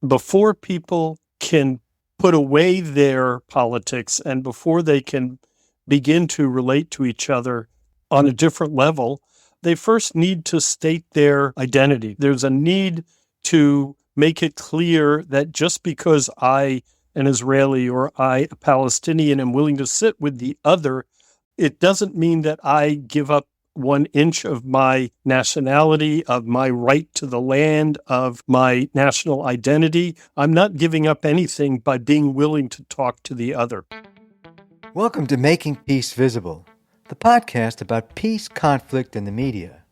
before people can put away their politics and before they can begin to relate to each other on a different level, they first need to state their identity. There's a need to make it clear that just because I, an Israeli, or I, a Palestinian, am willing to sit with the other, it doesn't mean that I give up 1 inch of my nationality, of my right to the land, of my national identity. I'm not giving up anything by being willing to talk to the other. Welcome to Making Peace Visible, the podcast about peace, conflict, and the media.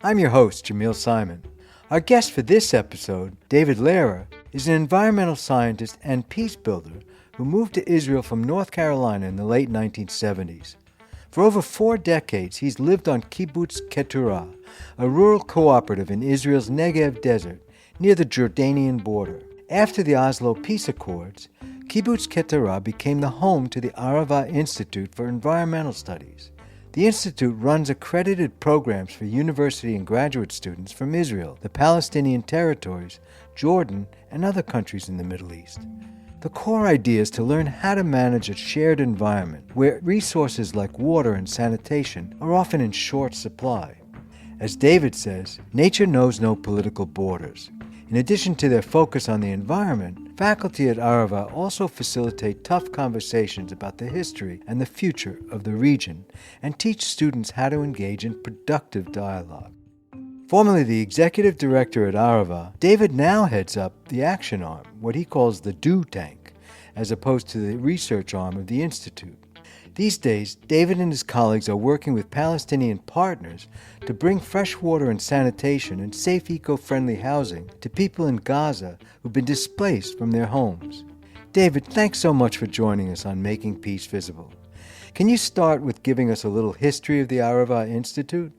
I'm your host, Jamil Simon. Our guest for this episode, David Lehrer, is an environmental scientist and peace builder who moved to Israel from North Carolina in the late 1970s. For over 4 decades, he's lived on Kibbutz Keturah, a rural cooperative in Israel's Negev desert near the Jordanian border. After the Oslo Peace Accords, Kibbutz Keturah became the home to the Arava Institute for Environmental Studies. The institute runs accredited programs for university and graduate students from Israel, the Palestinian territories, Jordan, and other countries in the Middle East. The core idea is to learn how to manage a shared environment where resources like water and sanitation are often in short supply. As David says, nature knows no political borders. In addition to their focus on the environment, faculty at Arava also facilitate tough conversations about the history and the future of the region and teach students how to engage in productive dialogue. Formerly the executive director at Arava, David now heads up the action arm, what he calls the do tank, as opposed to the research arm of the institute. These days, David and his colleagues are working with Palestinian partners to bring fresh water and sanitation and safe eco-friendly housing to people in Gaza who've been displaced from their homes. David, thanks so much for joining us on Making Peace Visible. Can you start with giving us a little history of the Arava Institute?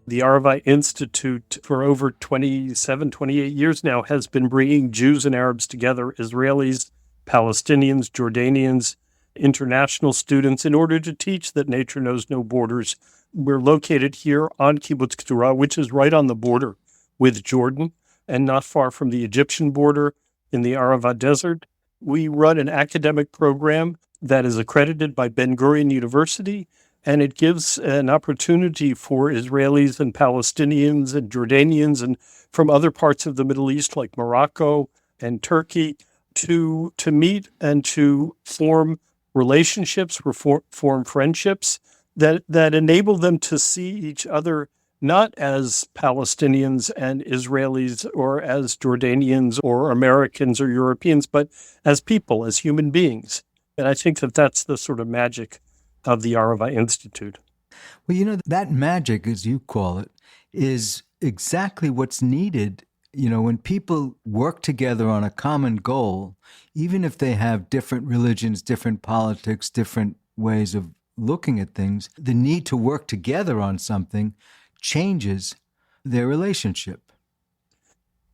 The Arava Institute, for over 27, 28 years now, has been bringing Jews and Arabs together, Israelis, Palestinians, Jordanians, international students, in order to teach that nature knows no borders. We're located here on Kibbutz Keturah, which is right on the border with Jordan and not far from the Egyptian border in the Arava Desert. We run an academic program that is accredited by Ben Gurion University, and it gives an opportunity for Israelis and Palestinians and Jordanians and from other parts of the Middle East like Morocco and Turkey to meet and to form relationships, form friendships that enable them to see each other not as Palestinians and Israelis or as Jordanians or Americans or Europeans, but as people, as human beings. And I think that that's the sort of magic of the Arava Institute. Well, that magic, as you call it, is exactly what's needed. When people work together on a common goal, even if they have different religions, different politics, different ways of looking at things, the need to work together on something changes their relationship.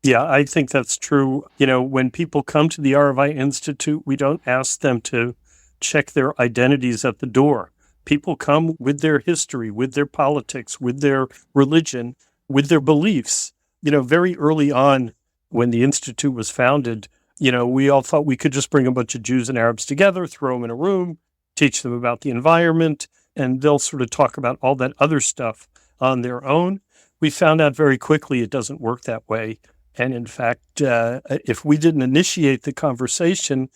Yeah, I think that's true. When people come to the Arava Institute, we don't ask them to check their identities at the door. People come with their history, with their politics, with their religion, with their beliefs. Very early on when the Institute was founded, we all thought we could just bring a bunch of Jews and Arabs together, throw them in a room, teach them about the environment, and they'll sort of talk about all that other stuff on their own. We found out very quickly it doesn't work that way. And in fact, if we didn't initiate the conversation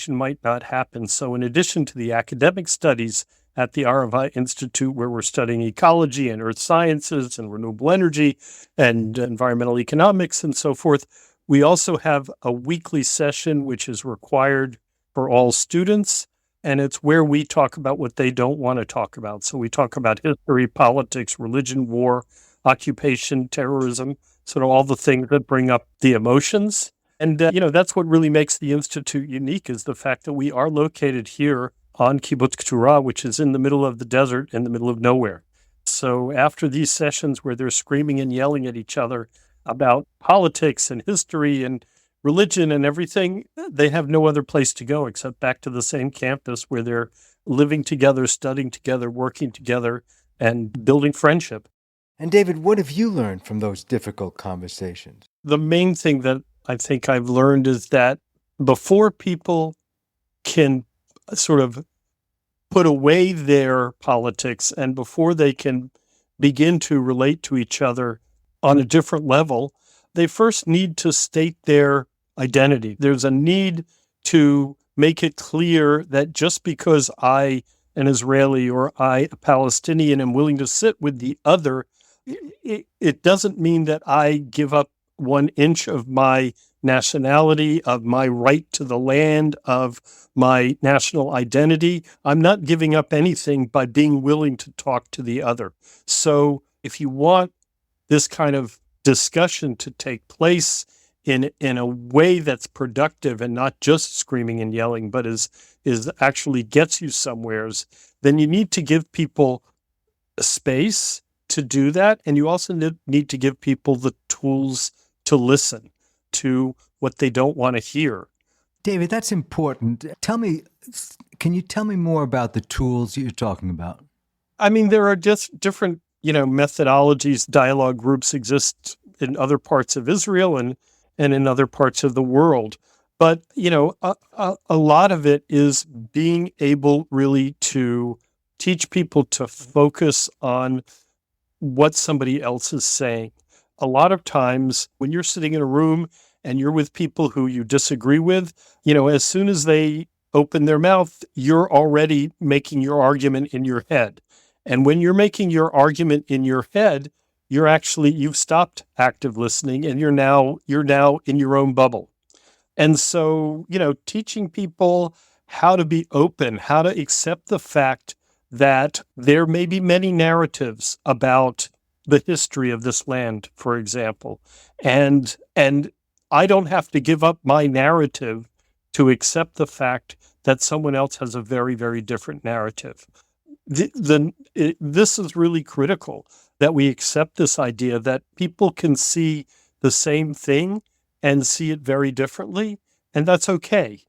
might not happen. So in addition to the academic studies at the Arava Institute, where we're studying ecology and earth sciences and renewable energy and environmental economics and so forth, we also have a weekly session which is required for all students, and it's where we talk about what they don't want to talk about. So we talk about history, politics, religion, war, occupation, terrorism, sort of all the things that bring up the emotions. And, that's what really makes the Institute unique, is the fact that we are located here on Kibbutz Keturah, which is in the middle of the desert, in the middle of nowhere. So after these sessions where they're screaming and yelling at each other about politics and history and religion and everything, they have no other place to go except back to the same campus where they're living together, studying together, working together, and building friendship. And David, what have you learned from those difficult conversations? The main thing that I think I've learned is that before people can sort of put away their politics and before they can begin to relate to each other on a different level, they first need to state their identity. There's a need to make it clear that just because I, an Israeli, or I, a Palestinian, am willing to sit with the other, it doesn't mean that I give up 1 inch of my nationality, of my right to the land, of my national identity. I'm not giving up anything by being willing to talk to the other. So if you want this kind of discussion to take place in a way that's productive and not just screaming and yelling, but is actually gets you somewheres, then you need to give people space to do that. And you also need to give people the tools to listen to what they don't want to hear. David, that's important. Can you tell me more about the tools you're talking about? I mean, there are just different, methodologies. Dialogue groups exist in other parts of Israel and in other parts of the world. But, a lot of it is being able really to teach people to focus on what somebody else is saying. A lot of times when you're sitting in a room and you're with people who you disagree with, as soon as they open their mouth, you're already making your argument in your head. And when you're making your argument in your head, you've stopped active listening and you're now in your own bubble. And so, teaching people how to be open, how to accept the fact that there may be many narratives about the history of this land, for example. And I don't have to give up my narrative to accept the fact that someone else has a very, very different narrative. This is really critical, that we accept this idea that people can see the same thing and see it very differently, and that's okay,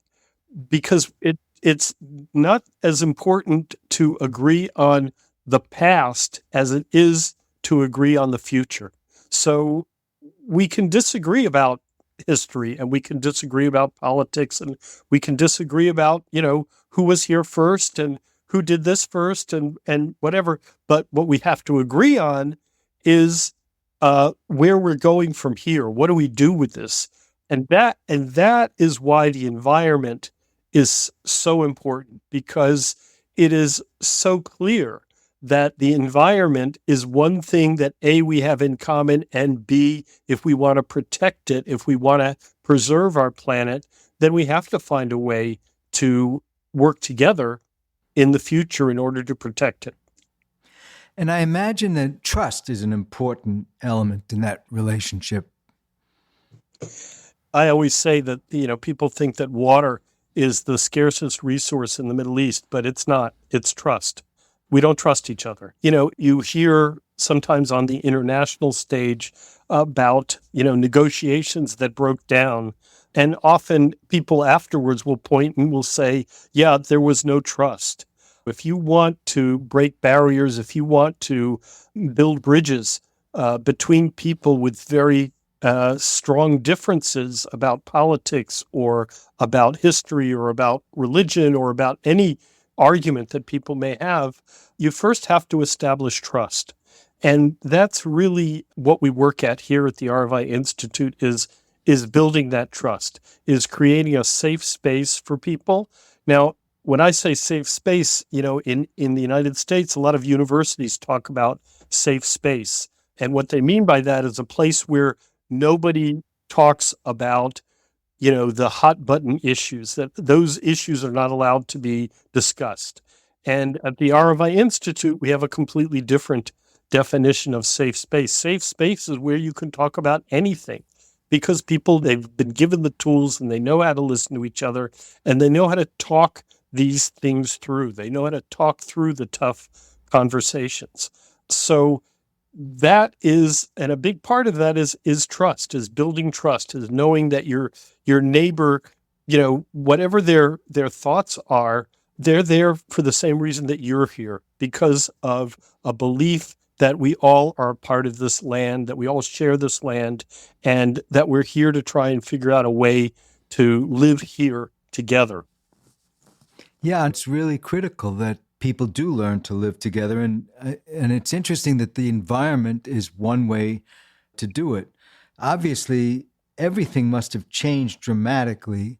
because it's not as important to agree on the past as it is to agree on the future. So we can disagree about history and we can disagree about politics and we can disagree about, who was here first and who did this first and whatever. But what we have to agree on is where we're going from here. What do we do with this? And that is why the environment is so important, because it is so clear that the environment is one thing that A, we have in common, and B, if we want to protect it, if we want to preserve our planet, then we have to find a way to work together in the future in order to protect it. And I imagine that trust is an important element in that relationship. I always say that, people think that water is the scarcest resource in the Middle East, but it's not. It's trust. We don't trust each other. You hear sometimes on the international stage about, negotiations that broke down. And often people afterwards will point and will say, yeah, there was no trust. If you want to break barriers, if you want to build bridges between people with very strong differences about politics or about history or about religion or about any argument that people may have, you first have to establish trust. And that's really what we work at here at the Arava Institute is building that trust, is creating a safe space for people. Now, when I say safe space, in the United States, a lot of universities talk about safe space. And what they mean by that is a place where nobody talks about, the hot button issues, that those issues are not allowed to be discussed. And at the Arava Institute, we have a completely different definition of safe space. Safe space is where you can talk about anything, because they've been given the tools and they know how to listen to each other and they know how to talk these things through. They know how to talk through the tough conversations. So that is, and a big part of that is trust, is building trust, is knowing that your neighbor, whatever their thoughts are, they're there for the same reason that you're here, because of a belief that we all are a part of this land, that we all share this land, and that we're here to try and figure out a way to live here together. Yeah, it's really critical that people do learn to live together, and it's interesting that the environment is one way to do it. Obviously, everything must have changed dramatically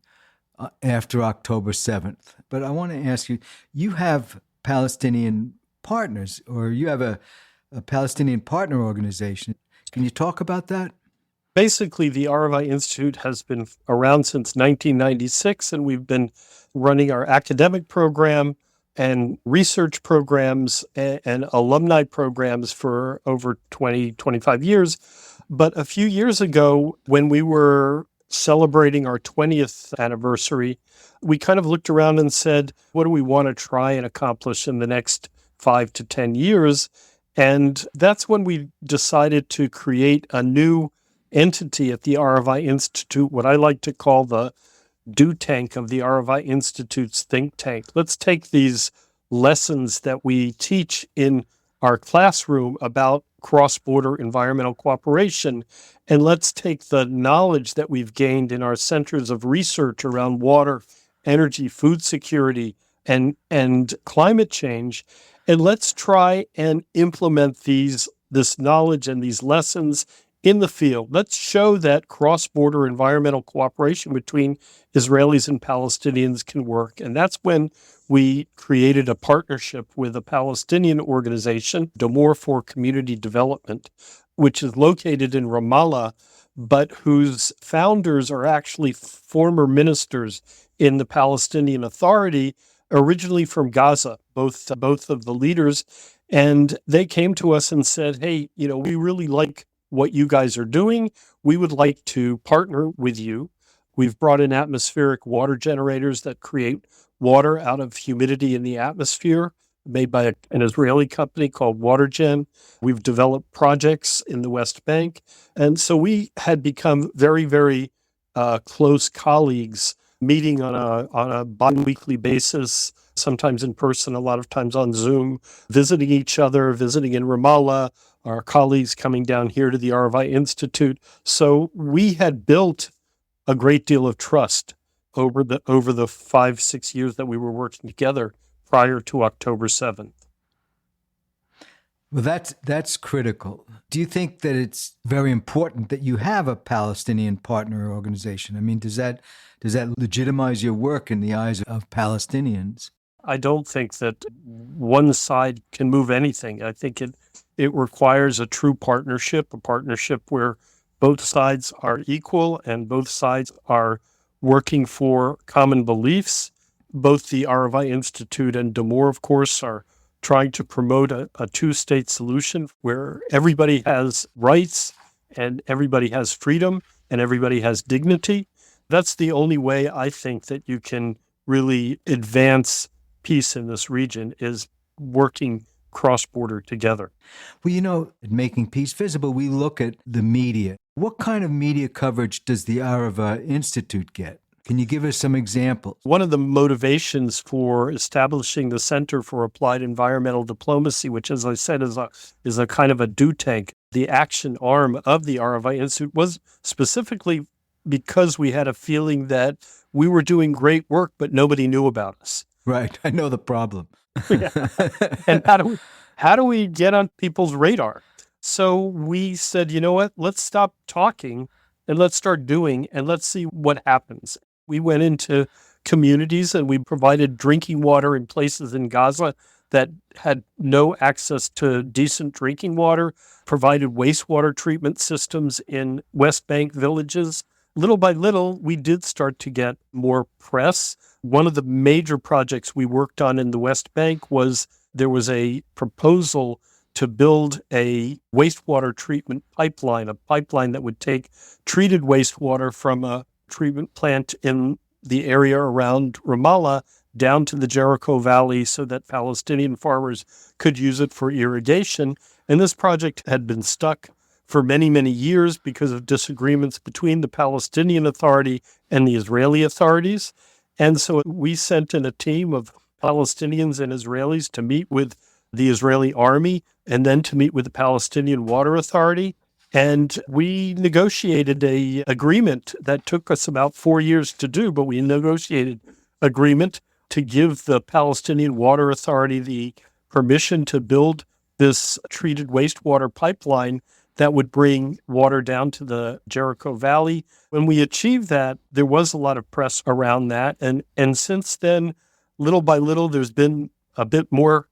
after October 7th. But I want to ask you, you have Palestinian partners, or you have a Palestinian partner organization. Can you talk about that? Basically, the Arava Institute has been around since 1996, and we've been running our academic program and research programs and alumni programs for over 20, 25 years. But a few years ago, when we were celebrating our 20th anniversary, we kind of looked around and said, what do we want to try and accomplish in the next 5 to 10 years? And that's when we decided to create a new entity at the Arava Institute, what I like to call the do tank of the Arava Institute's think tank. Let's take these lessons that we teach in our classroom about cross-border environmental cooperation, and let's take the knowledge that we've gained in our centers of research around water, energy, food security, and climate change, and let's try and implement this knowledge and these lessons in the field. Let's show that cross-border environmental cooperation between Israelis and Palestinians can work. And that's when we created a partnership with a Palestinian organization, Damor for Community Development, which is located in Ramallah, but whose founders are actually former ministers in the Palestinian Authority, originally from Gaza, both of the leaders. And they came to us and said, hey, we really like what you guys are doing. We would like to partner with you. We've brought in atmospheric water generators that create water out of humidity in the atmosphere, made by an Israeli company called WaterGen. We've developed projects in the West Bank. And so we had become very, very close colleagues, meeting on a bi-weekly basis, sometimes in person, a lot of times on Zoom, visiting each other, visiting in Ramallah, our colleagues coming down here to the Arava Institute. So we had built a great deal of trust over the 5-6 years that we were working together prior to October 7th. Well, that's critical. Do you think that it's very important that you have a Palestinian partner organization? I mean, does that legitimize your work in the eyes of Palestinians? I don't think that one side can move anything. I think it requires a true partnership, a partnership where both sides are equal and both sides are working for common beliefs. Both the Arava Institute and Damor, of course, are trying to promote a two-state solution where everybody has rights and everybody has freedom and everybody has dignity. That's the only way I think that you can really advance peace in this region, is working cross-border together. Well, at Making Peace Visible, we look at the media. What kind of media coverage does the Arava Institute get? Can you give us some examples? One of the motivations for establishing the Center for Applied Environmental Diplomacy, which, as I said, is a kind of a do tank, the action arm of the Arava Institute, was specifically because we had a feeling that we were doing great work, but nobody knew about us. Right. I know the problem. Yeah. And how do we get on people's radar? So we said, you know what, let's stop talking and let's start doing, and let's see what happens. We went into communities and we provided drinking water in places in Gaza that had no access to decent drinking water, provided wastewater treatment systems in West Bank villages. Little by little, we did start to get more press. One of the major projects we worked on in the West Bank was there was a proposal to build a wastewater treatment pipeline, a pipeline that would take treated wastewater from a treatment plant in the area around Ramallah down to the Jericho Valley so that Palestinian farmers could use it for irrigation. And this project had been stuck for many, many years because of disagreements between the Palestinian Authority and the Israeli authorities. And so we sent in a team of Palestinians and Israelis to meet with the Israeli army, and then to meet with the Palestinian Water Authority. And we negotiated an agreement that took us about 4 years to do, but we negotiated agreement to give the Palestinian Water Authority the permission to build this treated wastewater pipeline that would bring water down to the Jericho Valley. When we achieved that, there was a lot of press around that. And since then, little by little, there's been a bit more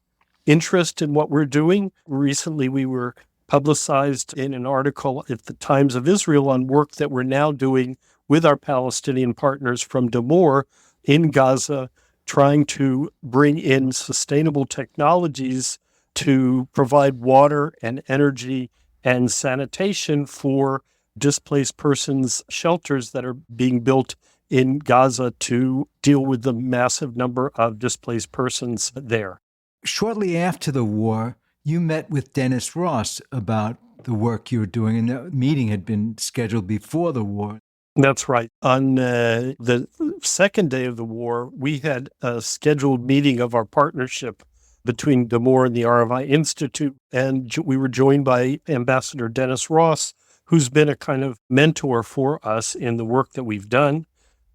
interest in what we're doing. Recently, we were publicized in an article at the Times of Israel on work that we're now doing with our Palestinian partners from Damour in Gaza, trying to bring in sustainable technologies to provide water and energy and sanitation for displaced persons shelters that are being built in Gaza to deal with the massive number of displaced persons there. Shortly after the war, you met with Dennis Ross about the work you were doing, and the meeting had been scheduled before the war. That's right. On the second day of the war, we had a scheduled meeting of our partnership between Damour and the Arava Institute, and we were joined by Ambassador Dennis Ross, who's been a kind of mentor for us in the work that we've done.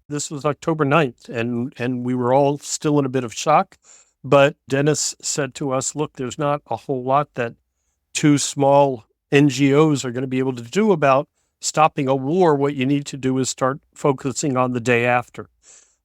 This was October 9th, and we were all still in a bit of shock. But Dennis said to us, look, there's not a whole lot that two small NGOs are going to be able to do about stopping a war. What you need to do is start focusing on the day after.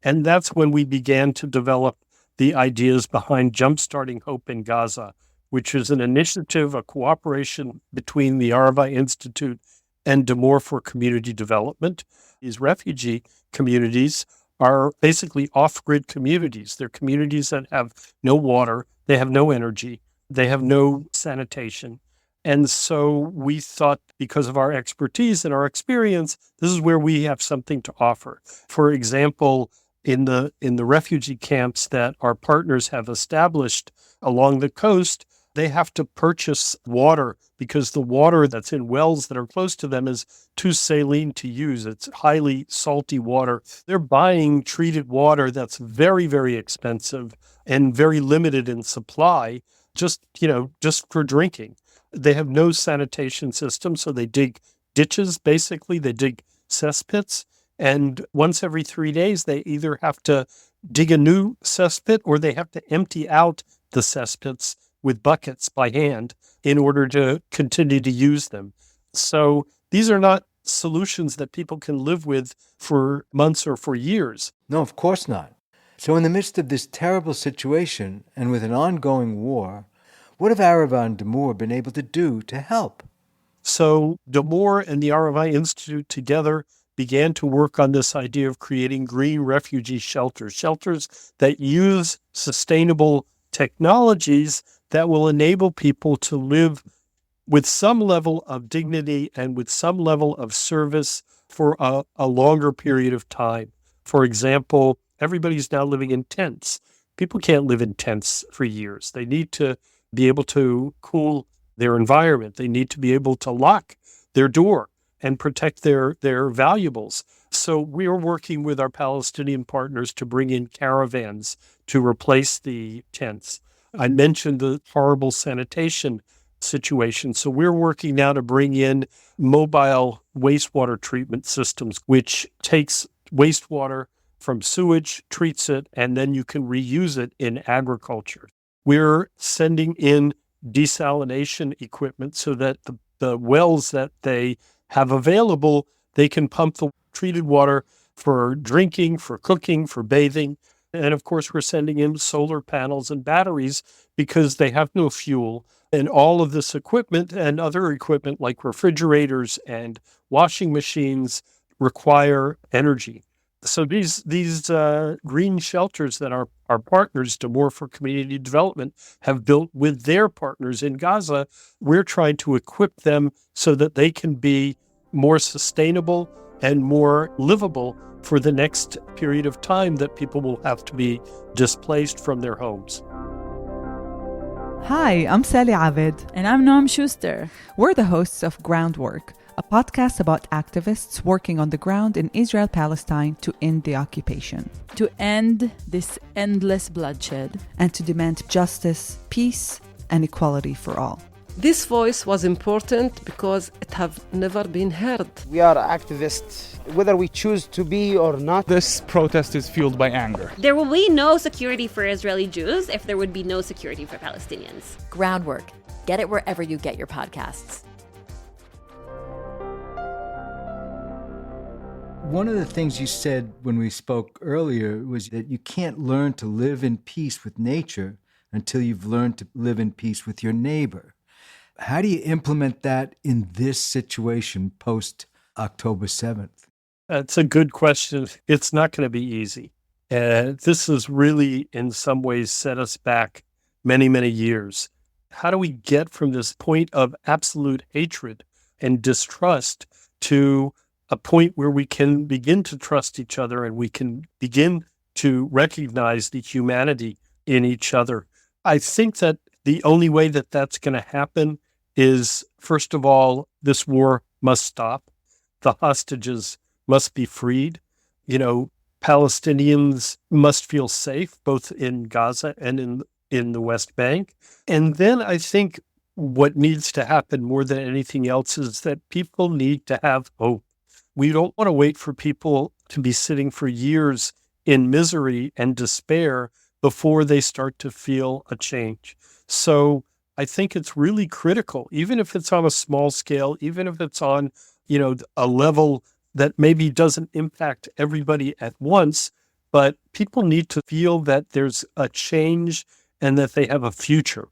And that's when we began to develop the ideas behind Jumpstarting Hope in Gaza, which is an initiative, a cooperation between the Arava Institute and Damour for Community Development. These refugee communities are basically off-grid communities. They're communities that have no water, they have no energy, they have no sanitation. And so we thought, because of our expertise and our experience, this is where we have something to offer. For example, in the refugee camps that our partners have established along the coast, they have to purchase water because the water that's in wells that are close to them is too saline to use. It's highly salty water. They're buying treated water that's very, very expensive and very limited in supply, just for drinking. They have no sanitation system, so they dig ditches, basically. They dig cesspits. And once every 3 days, they either have to dig a new cesspit or they have to empty out the cesspits with buckets by hand in order to continue to use them. So these are not solutions that people can live with for months or for years. No, of course not. So in the midst of this terrible situation and with an ongoing war, what have Arava and Damour been able to do to help? So Damour and the Arava Institute together began to work on this idea of creating green refugee shelters that use sustainable technologies that will enable people to live with some level of dignity and with some level of service for a longer period of time. For example, everybody's now living in tents. People can't live in tents for years. They need to be able to cool their environment. They need to be able to lock their door and protect their valuables. So we are working with our Palestinian partners to bring in caravans to replace the tents. I mentioned the horrible sanitation situation. So we're working now to bring in mobile wastewater treatment systems, which takes wastewater from sewage, treats it, and then you can reuse it in agriculture. We're sending in desalination equipment so that the wells that they have available, they can pump the treated water for drinking, for cooking, for bathing. And of course, we're sending in solar panels and batteries because they have no fuel. And all of this equipment and other equipment like refrigerators and washing machines require energy. So these green shelters that our partners, Damour for Community Development, have built with their partners in Gaza, we're trying to equip them so that they can be more sustainable and more livable for the next period of time that people will have to be displaced from their homes. Hi, I'm Sally Avid. And I'm Noam Schuster. We're the hosts of Groundwork, a podcast about activists working on the ground in Israel-Palestine to end the occupation. To end this endless bloodshed. And to demand justice, peace, and equality for all. This voice was important because it have never been heard. We are activists, whether we choose to be or not. This protest is fueled by anger. There will be no security for Israeli Jews if there would be no security for Palestinians. Groundwork. Get it wherever you get your podcasts. One of the things you said when we spoke earlier was that you can't learn to live in peace with nature until you've learned to live in peace with your neighbor. How do you implement that in this situation post October 7th? That's a good question. It's not going to be easy. This has really, in some ways, set us back many, many years. How do we get from this point of absolute hatred and distrust to a point where we can begin to trust each other and we can begin to recognize the humanity in each other? I think that the only way that that's going to happen is, first of all, this war must stop. The hostages must be freed. Palestinians must feel safe, both in Gaza and in the West Bank. And then I think what needs to happen more than anything else is that people need to have hope. We don't want to wait for people to be sitting for years in misery and despair before they start to feel a change. So I think it's really critical, even if it's on a small scale, even if it's on, a level that maybe doesn't impact everybody at once, but people need to feel that there's a change and that they have a future.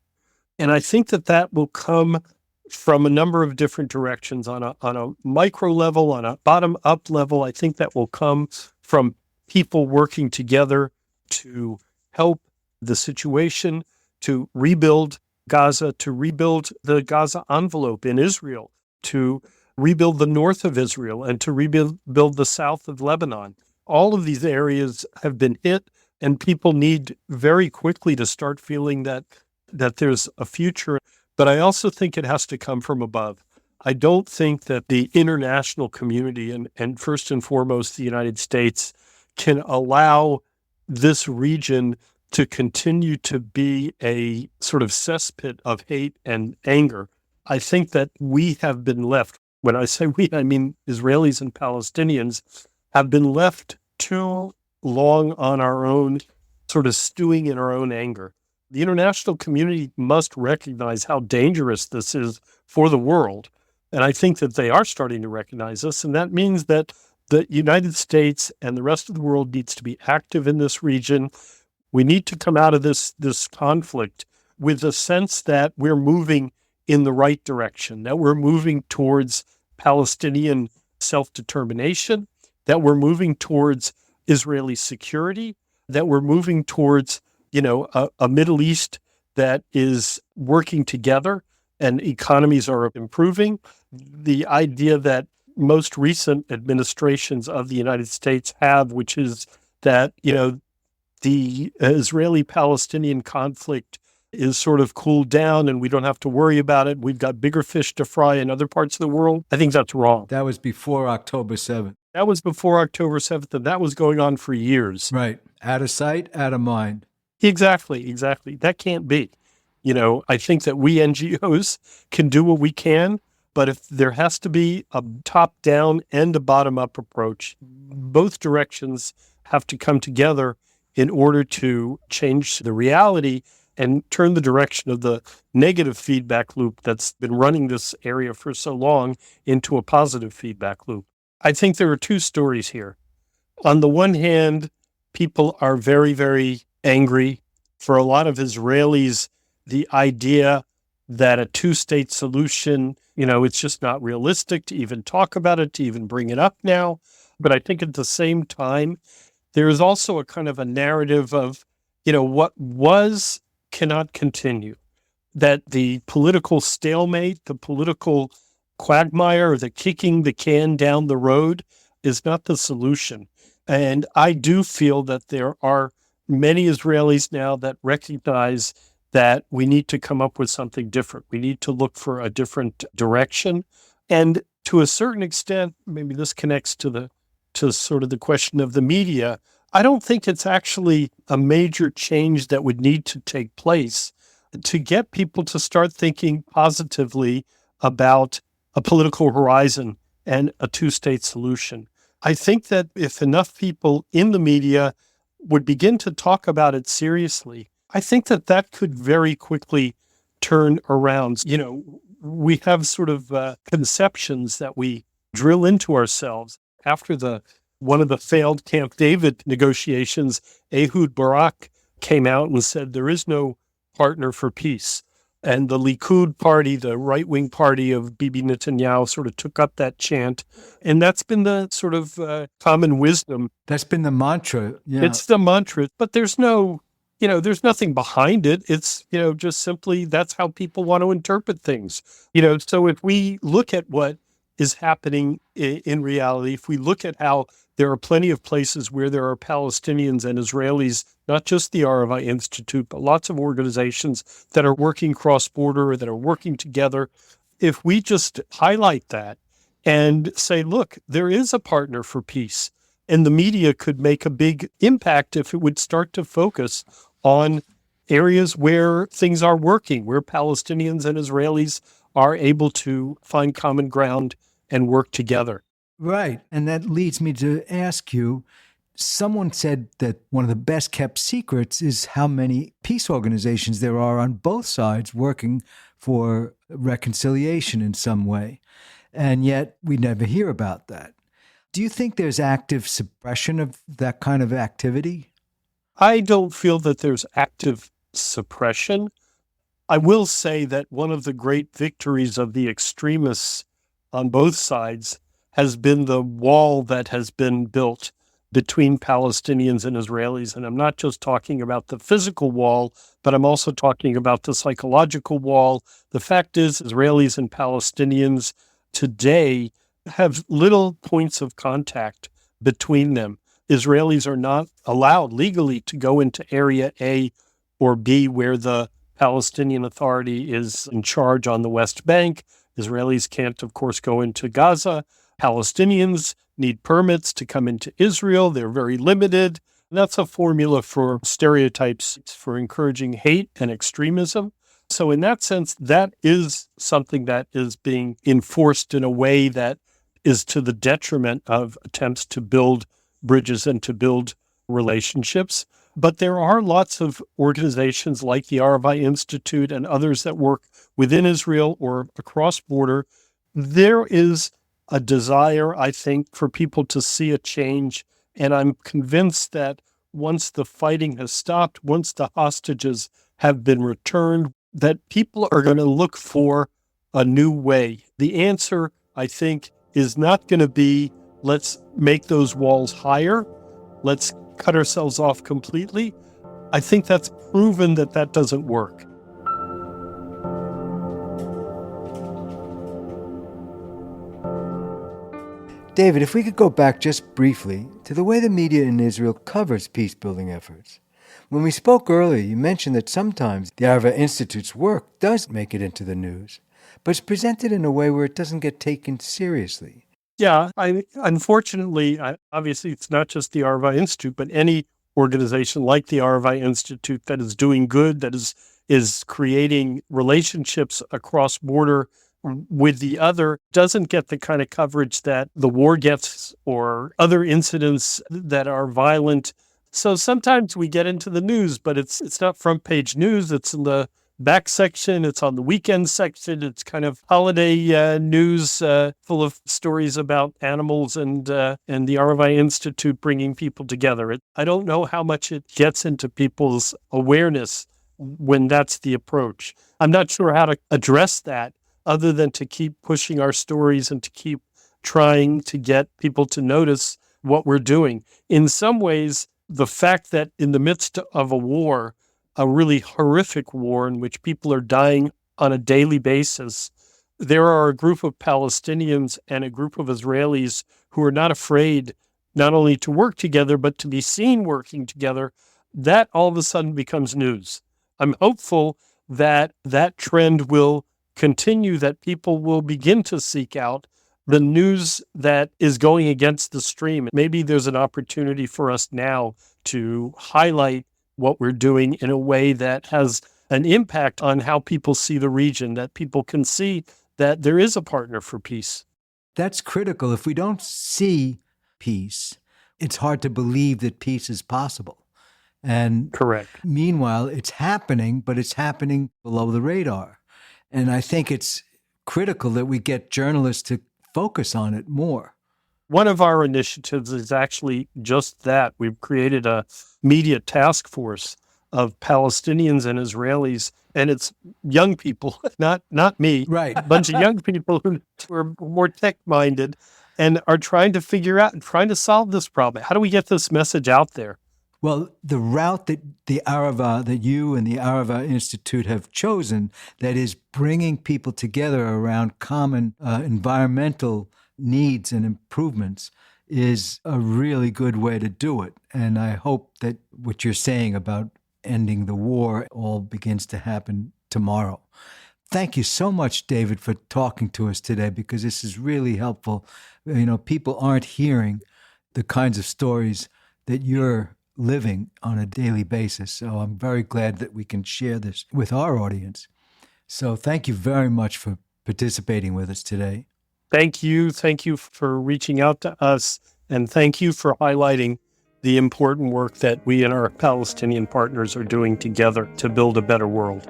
And I think that will come from a number of different directions on a micro level, on a bottom up level. I think that will come from people working together to help the situation, to rebuild Gaza, to rebuild the Gaza envelope in Israel, to rebuild the north of Israel, and to rebuild the south of Lebanon. All of these areas have been hit, and people need very quickly to start feeling that there's a future. But I also think it has to come from above. I don't think that the international community, and first and foremost the United States, can allow this region to continue to be a sort of cesspit of hate and anger. I think that we have been left, when I say we, I mean Israelis and Palestinians, have been left too long on our own, sort of stewing in our own anger. The international community must recognize how dangerous this is for the world. And I think that they are starting to recognize this. And that means that the United States and the rest of the world needs to be active in this region. We need to come out of this conflict with a sense that we're moving in the right direction, that we're moving towards Palestinian self-determination, that we're moving towards Israeli security, that we're moving towards a Middle East that is working together and economies are improving. The idea that most recent administrations of the United States have, which is that, the Israeli-Palestinian conflict is sort of cooled down and we don't have to worry about it. We've got bigger fish to fry in other parts of the world. I think that's wrong. That was before October 7th. That was before October 7th, and that was going on for years. Right. Out of sight, out of mind. Exactly. That can't be. I think that we NGOs can do what we can, but if there has to be a top-down and a bottom-up approach, both directions have to come together in order to change the reality and turn the direction of the negative feedback loop that's been running this area for so long into a positive feedback loop. I think there are two stories here. On the one hand, people are very, very angry. For a lot of Israelis, the idea that a two-state solution, it's just not realistic to even talk about it, to even bring it up now. But I think at the same time, there is also a kind of a narrative of, what was cannot continue. That the political stalemate, the political quagmire, the kicking the can down the road is not the solution. And I do feel that there are many Israelis now that recognize that we need to come up with something different. We need to look for a different direction. And to a certain extent, maybe this connects to sort of the question of the media. I don't think it's actually a major change that would need to take place. to get people to start thinking positively about a political horizon and a two-state solution. I think that if enough people in the media would begin to talk about it seriously, I think that that could very quickly turn around. You know, we have sort of conceptions that we drill into ourselves. After one of the failed Camp David negotiations, Ehud Barak came out and said there is no partner for peace. And the Likud party, the right-wing party of Bibi Netanyahu, sort of took up that chant. And that's been the sort of common wisdom. That's been the mantra. Yeah. It's the mantra, but there's there's nothing behind it. It's, just simply that's how people want to interpret things. So if we look at what is happening in reality, if we look at how there are plenty of places where there are Palestinians and Israelis, not just the Arava Institute, but lots of organizations that are working cross-border, that are working together. If we just highlight that and say, look, there is a partner for peace, and the media could make a big impact if it would start to focus on areas where things are working, where Palestinians and Israelis are able to find common ground and work together. Right. And that leads me to ask you, someone said that one of the best kept secrets is how many peace organizations there are on both sides working for reconciliation in some way. And yet we never hear about that. Do you think there's active suppression of that kind of activity? I don't feel that there's active suppression. I will say that one of the great victories of the extremists on both sides has been the wall that has been built between Palestinians and Israelis. And I'm not just talking about the physical wall, but I'm also talking about the psychological wall. The fact is, Israelis and Palestinians today have little points of contact between them. Israelis are not allowed legally to go into Area A or B, where the Palestinian Authority is in charge on the West Bank. Israelis can't, of course, go into Gaza. Palestinians need permits to come into Israel. They're very limited. That's a formula for stereotypes, for encouraging hate and extremism. So in that sense, that is something that is being enforced in a way that is to the detriment of attempts to build bridges and to build relationships. But there are lots of organizations like the Arava Institute and others that work within Israel or across border. There is a desire, I think, for people to see a change. And I'm convinced that once the fighting has stopped, once the hostages have been returned, that people are going to look for a new way. The answer, I think, is not going to be, let's make those walls higher. Let's cut ourselves off completely. I think that's proven that that doesn't work. David, if we could go back just briefly to the way the media in Israel covers peace-building efforts. When we spoke earlier, you mentioned that sometimes the Arava Institute's work does make it into the news, but it's presented in a way where it doesn't get taken seriously. Yeah, unfortunately, obviously, it's not just the Arava Institute, but any organization like the Arava Institute that is doing good, that is creating relationships across border with the other, doesn't get the kind of coverage that the war gets or other incidents that are violent. So sometimes we get into the news, but it's not front page news. It's in the back section. It's on the weekend section. It's kind of holiday news full of stories about animals and the Arava Institute bringing people together. I don't know how much it gets into people's awareness when that's the approach. I'm not sure how to address that other than to keep pushing our stories and to keep trying to get people to notice what we're doing. In some ways, the fact that in the midst of a war, a really horrific war in which people are dying on a daily basis, there are a group of Palestinians and a group of Israelis who are not afraid not only to work together, but to be seen working together. That all of a sudden becomes news. I'm hopeful that that trend will continue, that people will begin to seek out the news that is going against the stream. Maybe there's an opportunity for us now to highlight what we're doing in a way that has an impact on how people see the region, that people can see that there is a partner for peace. That's critical. If we don't see peace, it's hard to believe that peace is possible. And Correct. meanwhile, it's happening, but it's happening below the radar. And I think it's critical that we get journalists to focus on it more. One of our initiatives is actually just that. We've created a media task force of Palestinians and Israelis, and it's young people, not me, Right. a bunch of young people who are more tech-minded and are trying to figure out and trying to solve this problem. How do we get this message out there? Well, the route that that you and the Arava Institute have chosen, that is bringing people together around common environmental needs and improvements, is a really good way to do it. And I hope that what you're saying about ending the war all begins to happen tomorrow. Thank you so much, David, for talking to us today, because this is really helpful. You know, people aren't hearing the kinds of stories that you're living on a daily basis. So I'm very glad that we can share this with our audience. So thank you very much for participating with us today. Thank you. Thank you for reaching out to us. And thank you for highlighting the important work that we and our Palestinian partners are doing together to build a better world.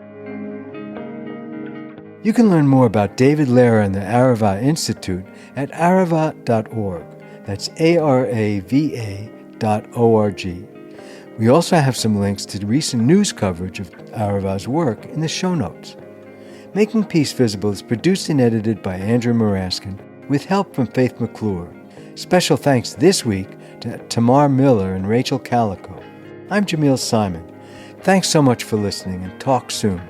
You can learn more about David Lehrer and the Arava Institute at arava.org. That's ARAVA.org. We also have some links to recent news coverage of Arava's work in the show notes. Making Peace Visible is produced and edited by Andrew Maraskin with help from Faith McClure. Special thanks this week to Tamar Miller and Rachel Calico. I'm Jamil Simon. Thanks so much for listening, and talk soon.